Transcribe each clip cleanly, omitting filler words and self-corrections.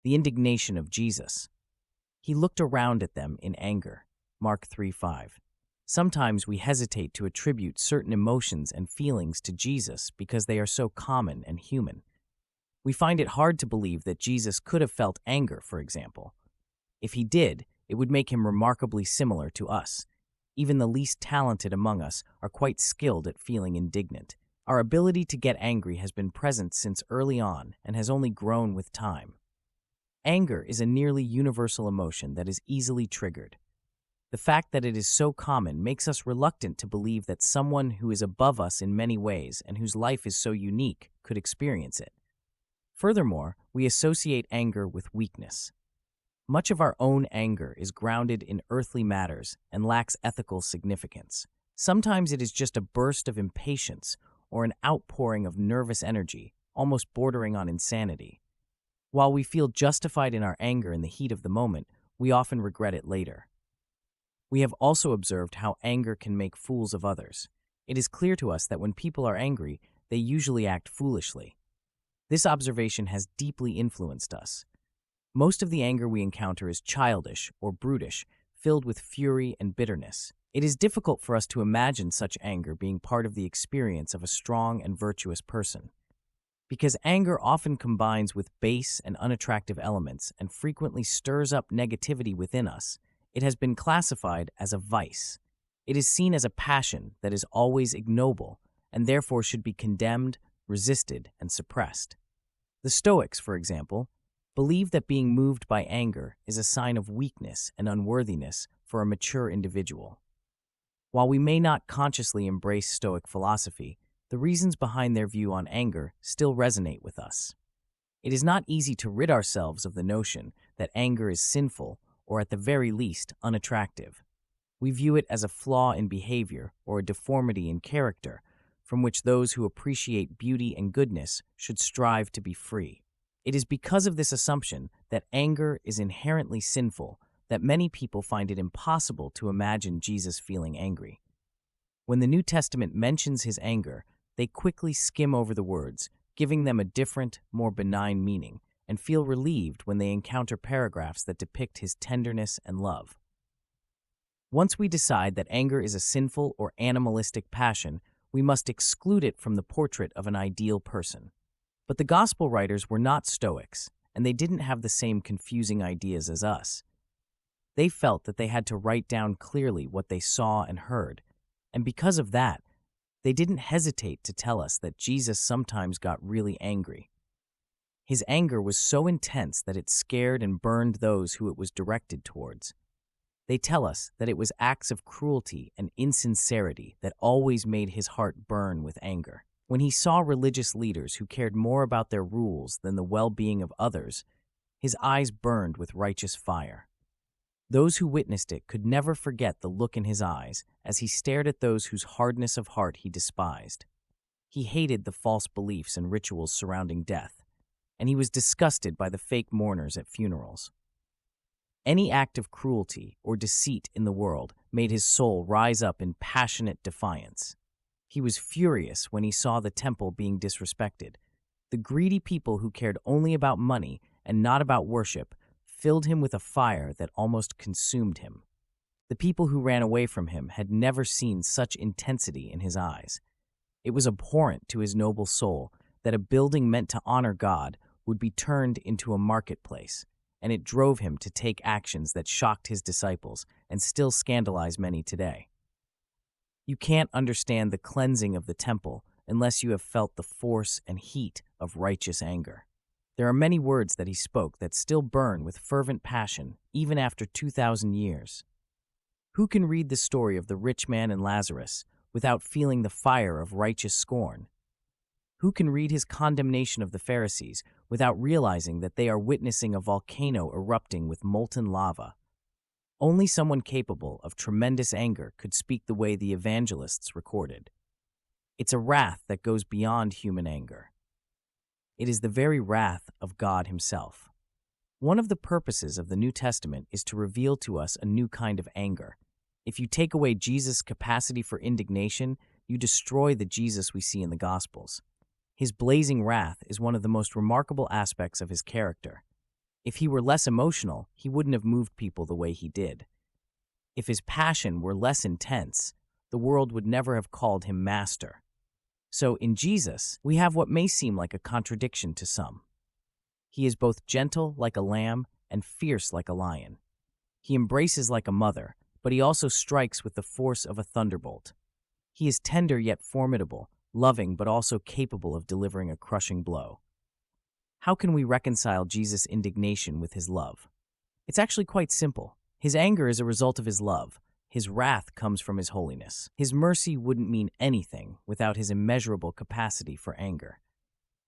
the indignation of Jesus. He looked around at them in anger. Mark 3:5. Sometimes we hesitate to attribute certain emotions and feelings to Jesus because they are so common and human. We find it hard to believe that Jesus could have felt anger, for example. If he did, it would make him remarkably similar to us. Even the least talented among us are quite skilled at feeling indignant. Our ability to get angry has been present since early on and has only grown with time. Anger is a nearly universal emotion that is easily triggered. The fact that it is so common makes us reluctant to believe that someone who is above us in many ways and whose life is so unique could experience it. Furthermore, we associate anger with weakness. Much of our own anger is grounded in earthly matters and lacks ethical significance. Sometimes it is just a burst of impatience or an outpouring of nervous energy, almost bordering on insanity. While we feel justified in our anger in the heat of the moment, we often regret it later. We have also observed how anger can make fools of others. It is clear to us that when people are angry, they usually act foolishly. This observation has deeply influenced us. Most of the anger we encounter is childish or brutish, filled with fury and bitterness. It is difficult for us to imagine such anger being part of the experience of a strong and virtuous person. Because anger often combines with base and unattractive elements and frequently stirs up negativity within us, it has been classified as a vice. It is seen as a passion that is always ignoble and therefore should be condemned, resisted, and suppressed. The Stoics, for example, believe that being moved by anger is a sign of weakness and unworthiness for a mature individual. While we may not consciously embrace Stoic philosophy, the reasons behind their view on anger still resonate with us. It is not easy to rid ourselves of the notion that anger is sinful or at the very least unattractive. We view it as a flaw in behavior or a deformity in character from which those who appreciate beauty and goodness should strive to be free. It is because of this assumption that anger is inherently sinful that many people find it impossible to imagine Jesus feeling angry. When the New Testament mentions his anger, they quickly skim over the words, giving them a different, more benign meaning, and feel relieved when they encounter paragraphs that depict his tenderness and love. Once we decide that anger is a sinful or animalistic passion, we must exclude it from the portrait of an ideal person. But the Gospel writers were not Stoics, and they didn't have the same confusing ideas as us. They felt that they had to write down clearly what they saw and heard, and because of that, they didn't hesitate to tell us that Jesus sometimes got really angry. His anger was so intense that it scared and burned those who it was directed towards. They tell us that it was acts of cruelty and insincerity that always made his heart burn with anger. When he saw religious leaders who cared more about their rules than the well-being of others, his eyes burned with righteous fire. Those who witnessed it could never forget the look in his eyes as he stared at those whose hardness of heart he despised. He hated the false beliefs and rituals surrounding death, and he was disgusted by the fake mourners at funerals. Any act of cruelty or deceit in the world made his soul rise up in passionate defiance. He was furious when he saw the temple being disrespected. The greedy people who cared only about money and not about worship filled him with a fire that almost consumed him. The people who ran away from him had never seen such intensity in his eyes. It was abhorrent to his noble soul that a building meant to honor God would be turned into a marketplace, and it drove him to take actions that shocked his disciples and still scandalize many today. You can't understand the cleansing of the temple unless you have felt the force and heat of righteous anger. There are many words that he spoke that still burn with fervent passion, even after 2,000 years. Who can read the story of the rich man and Lazarus without feeling the fire of righteous scorn? Who can read his condemnation of the Pharisees without realizing that they are witnessing a volcano erupting with molten lava? Only someone capable of tremendous anger could speak the way the evangelists recorded. It's a wrath that goes beyond human anger. It is the very wrath of God himself. One of the purposes of the New Testament is to reveal to us a new kind of anger. If you take away Jesus' capacity for indignation, you destroy the Jesus we see in the Gospels. His blazing wrath is one of the most remarkable aspects of his character. If he were less emotional, he wouldn't have moved people the way he did. If his passion were less intense, the world would never have called him master. So in Jesus, we have what may seem like a contradiction to some. He is both gentle like a lamb and fierce like a lion. He embraces like a mother, but he also strikes with the force of a thunderbolt. He is tender yet formidable, loving but also capable of delivering a crushing blow. How can we reconcile Jesus' indignation with his love? It's actually quite simple. His anger is a result of his love. His wrath comes from his holiness. His mercy wouldn't mean anything without his immeasurable capacity for anger.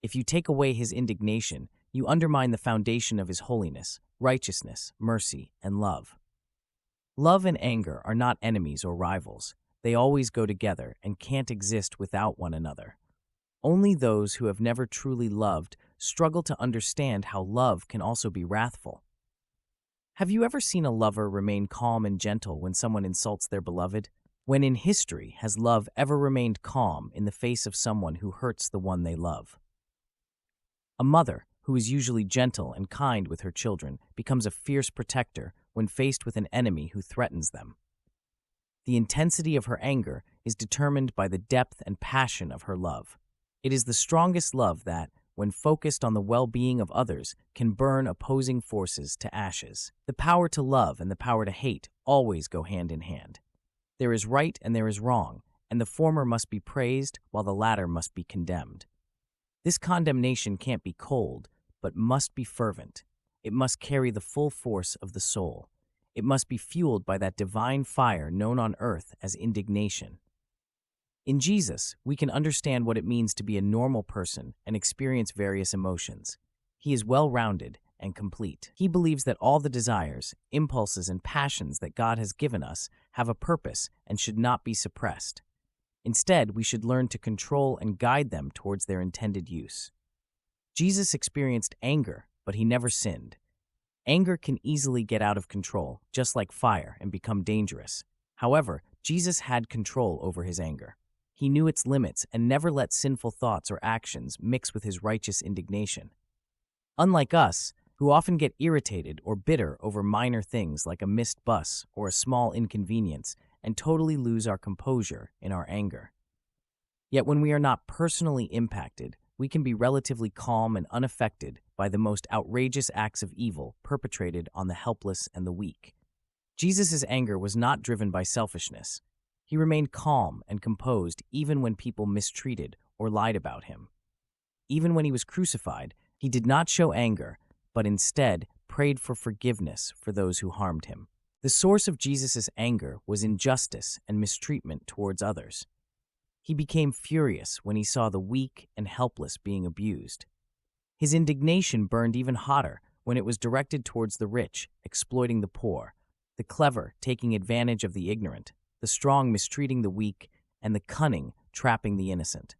If you take away his indignation, you undermine the foundation of his holiness, righteousness, mercy, and love. Love and anger are not enemies or rivals. They always go together and can't exist without one another. Only those who have never truly loved struggle to understand how love can also be wrathful. Have you ever seen a lover remain calm and gentle when someone insults their beloved? When in history has love ever remained calm in the face of someone who hurts the one they love? A mother, who is usually gentle and kind with her children, becomes a fierce protector when faced with an enemy who threatens them. The intensity of her anger is determined by the depth and passion of her love. It is the strongest love that, when focused on the well-being of others, can burn opposing forces to ashes. The power to love and the power to hate always go hand in hand. There is right and there is wrong, and the former must be praised while the latter must be condemned. This condemnation can't be cold, but must be fervent. It must carry the full force of the soul. It must be fueled by that divine fire known on earth as indignation. In Jesus, we can understand what it means to be a normal person and experience various emotions. He is well-rounded and complete. He believes that all the desires, impulses, and passions that God has given us have a purpose and should not be suppressed. Instead, we should learn to control and guide them towards their intended use. Jesus experienced anger, but he never sinned. Anger can easily get out of control, just like fire, and become dangerous. However, Jesus had control over his anger. He knew its limits and never let sinful thoughts or actions mix with his righteous indignation. Unlike us, who often get irritated or bitter over minor things like a missed bus or a small inconvenience and totally lose our composure in our anger. Yet when we are not personally impacted, we can be relatively calm and unaffected by the most outrageous acts of evil perpetrated on the helpless and the weak. Jesus' anger was not driven by selfishness. He remained calm and composed even when people mistreated or lied about him. Even when he was crucified, he did not show anger, but instead prayed for forgiveness for those who harmed him. The source of Jesus' anger was injustice and mistreatment towards others. He became furious when he saw the weak and helpless being abused. His indignation burned even hotter when it was directed towards the rich, exploiting the poor, the clever taking advantage of the ignorant, the strong mistreating the weak, and the cunning trapping the innocent.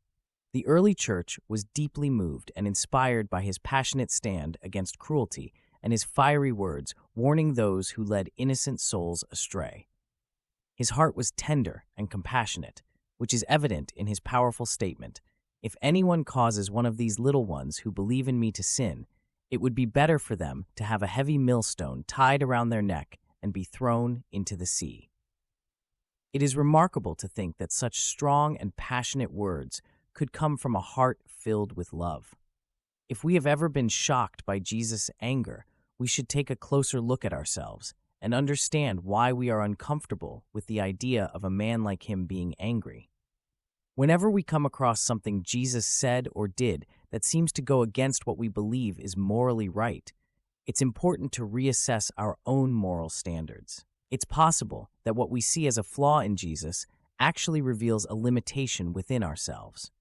The early church was deeply moved and inspired by his passionate stand against cruelty and his fiery words warning those who led innocent souls astray. His heart was tender and compassionate, which is evident in his powerful statement, "If anyone causes one of these little ones who believe in me to sin, it would be better for them to have a heavy millstone tied around their neck and be thrown into the sea." It is remarkable to think that such strong and passionate words could come from a heart filled with love. If we have ever been shocked by Jesus' anger, we should take a closer look at ourselves and understand why we are uncomfortable with the idea of a man like him being angry. Whenever we come across something Jesus said or did that seems to go against what we believe is morally right, it's important to reassess our own moral standards. It's possible that what we see as a flaw in Jesus actually reveals a limitation within ourselves.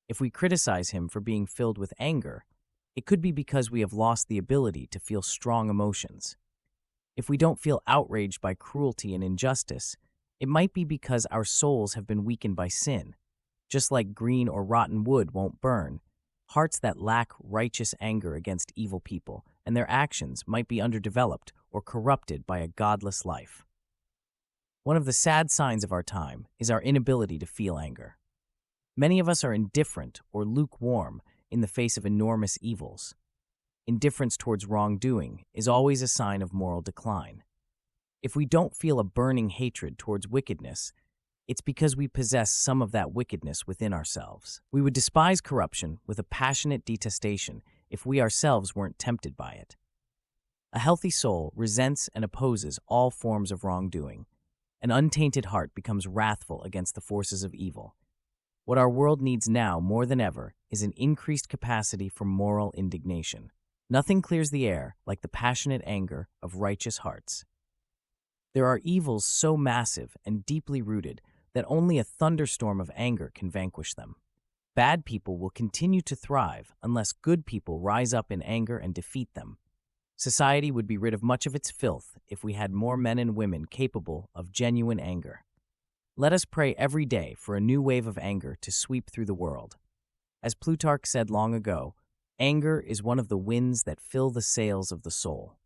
If we criticize him for being filled with anger, it could be because we have lost the ability to feel strong emotions. If we don't feel outraged by cruelty and injustice, it might be because our souls have been weakened by sin. Just like green or rotten wood won't burn, hearts that lack righteous anger against evil people and their actions might be underdeveloped or corrupted by a godless life. One of the sad signs of our time is our inability to feel anger. Many of us are indifferent or lukewarm in the face of enormous evils. indifference towards wrongdoing, is always a sign of moral decline. If we don't feel a burning hatred towards wickedness, it's because we possess some of that wickedness within ourselves. We would despise corruption with a passionate detestation if we ourselves weren't tempted by it. A healthy soul resents and opposes all forms of wrongdoing. An untainted heart becomes wrathful against the forces of evil. What our world needs now more than ever is an increased capacity for moral indignation. Nothing clears the air like the passionate anger of righteous hearts. There are evils so massive and deeply rooted that only a thunderstorm of anger can vanquish them. Bad people will continue to thrive unless good people rise up in anger and defeat them. Society would be rid of much of its filth if we had more men and women capable of genuine anger. Let us pray every day for a new wave of anger to sweep through the world. As Plutarch said long ago, anger is one of the winds that fill the sails of the soul.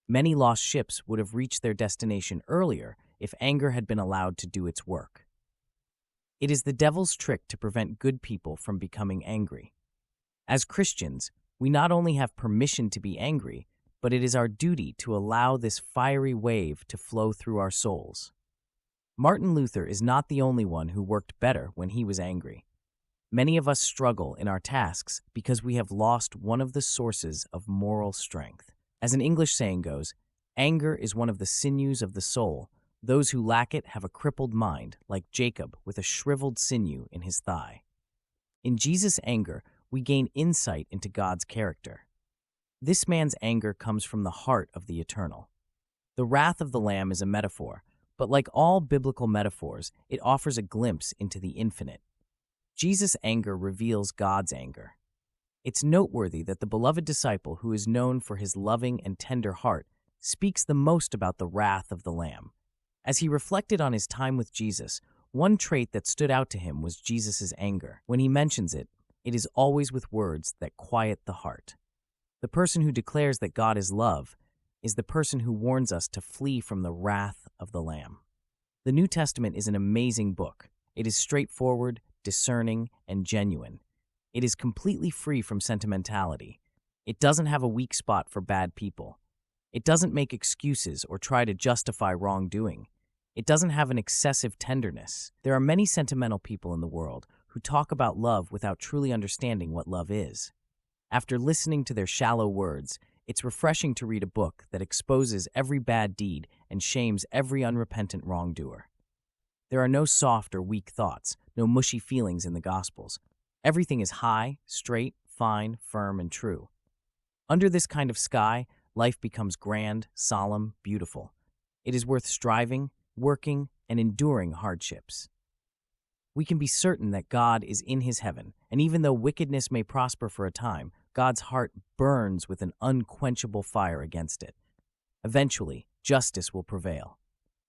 Many lost ships would have reached their destination earlier if anger had been allowed to do its work. It is the devil's trick to prevent good people from becoming angry. As Christians, we not only have permission to be angry, but it is our duty to allow this fiery wave to flow through our souls. Martin Luther is not the only one who worked better when he was angry. Many of us struggle in our tasks because we have lost one of the sources of moral strength. As an English saying goes, anger is one of the sinews of the soul. Those who lack it have a crippled mind, like Jacob with a shriveled sinew in his thigh. In Jesus' anger, we gain insight into God's character. This man's anger comes from the heart of the eternal. The wrath of the Lamb is a metaphor, but like all biblical metaphors, it offers a glimpse into the infinite. Jesus' anger reveals God's anger. It's noteworthy that the beloved disciple who is known for his loving and tender heart speaks the most about the wrath of the Lamb. As he reflected on his time with Jesus, one trait that stood out to him was Jesus' anger. When he mentions it, it is always with words that quiet the heart. The person who declares that God is love is the person who warns us to flee from the wrath of the Lamb. The New Testament is an amazing book. It is straightforward, discerning, and genuine. It is completely free from sentimentality. It doesn't have a weak spot for bad people. It doesn't make excuses or try to justify wrongdoing. It doesn't have an excessive tenderness. There are many sentimental people in the world who talk about love without truly understanding what love is. After listening to their shallow words, it's refreshing to read a book that exposes every bad deed and shames every unrepentant wrongdoer. There are no soft or weak thoughts, no mushy feelings in the Gospels. Everything is high, straight, fine, firm, and true. Under this kind of sky, life becomes grand, solemn, beautiful. It is worth striving, working, and enduring hardships. We can be certain that God is in his heaven, and even though wickedness may prosper for a time, God's heart burns with an unquenchable fire against it. Eventually, justice will prevail.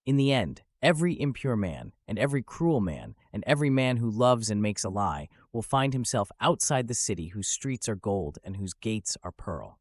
In the end, every impure man, and every cruel man, and every man who loves and makes a lie will find himself outside the city whose streets are gold and whose gates are pearl.